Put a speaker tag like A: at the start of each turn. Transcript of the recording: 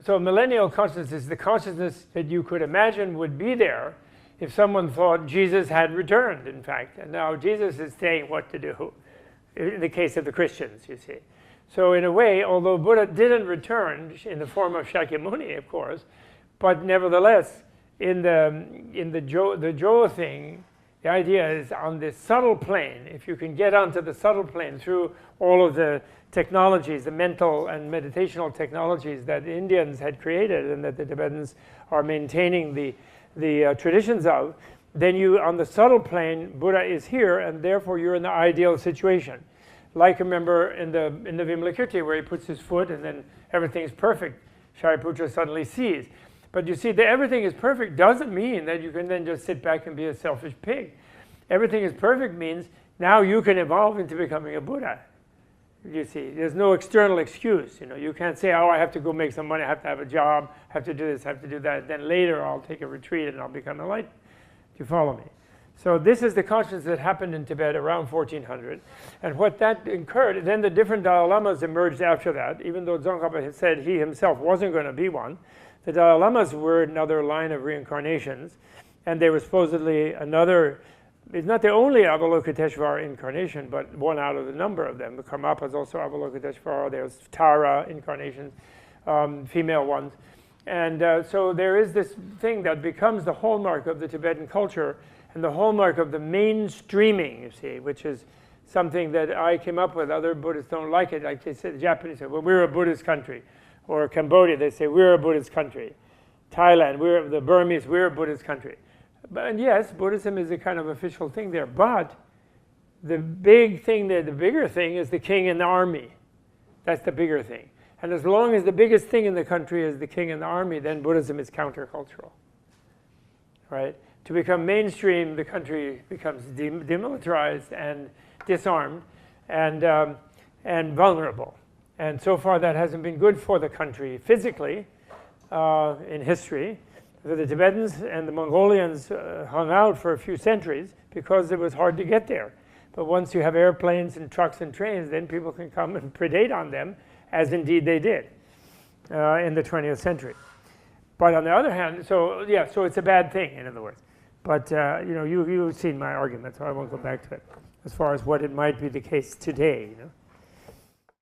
A: So millennial consciousness is the consciousness that you could imagine would be there if someone thought Jesus had returned, in fact. And now Jesus is saying what to do, in the case of the Christians, you see. So in a way, although Buddha didn't return in the form of Shakyamuni, of course, but nevertheless, in the Jo thing, the idea is on this subtle plane. If you can get onto the subtle plane through all of the technologies, the mental and meditational technologies that the Indians had created and that the Tibetans are maintaining the traditions of, then you, on the subtle plane, Buddha is here, and therefore you're in the ideal situation. Like, remember, in the Vimalakirti, where he puts his foot and then everything's perfect, Shariputra suddenly sees. But you see, that everything is perfect doesn't mean that you can then just sit back and be a selfish pig. Everything is perfect means now you can evolve into becoming a Buddha. You see, there's no external excuse. You know, you can't say, oh, I have to go make some money, I have to have a job, I have to do this, I have to do that. Then later I'll take a retreat and I'll become enlightened. Do you follow me? So this is the consciousness that happened in Tibet around 1400. And what that incurred, then the different Dalai Lamas emerged after that, even though Tsongkhapa had said he himself wasn't going to be one. The Dalai Lamas were another line of reincarnations, and they were supposedly another, it's not the only Avalokiteshvara incarnation, but one out of the number of them. The Karmapa is also Avalokiteshvara, there's Tara incarnations, female ones. And so there is this thing that becomes the hallmark of the Tibetan culture and the hallmark of the mainstreaming, you see, which is something that I came up with. Other Buddhists don't like it. Like they say, the Japanese say, well, we're a Buddhist country. Or Cambodia, they say, we're a Buddhist country. Thailand, the Burmese, we're a Buddhist country. And yes, Buddhism is a kind of official thing there. But the big thing there, the bigger thing is the king and the army. That's the bigger thing. And as long as the biggest thing in the country is the king and the army, then Buddhism is countercultural. Right? To become mainstream, the country becomes demilitarized and disarmed and vulnerable. And so far that hasn't been good for the country physically in history. The Tibetans and the Mongolians hung out for a few centuries because it was hard to get there. But once you have airplanes and trucks and trains, then people can come and predate on them, as indeed they did in the 20th century. But on the other hand, so it's a bad thing, in other words. But you know, you've seen my argument, so I won't go back to it as far as what it might be the case today. You know?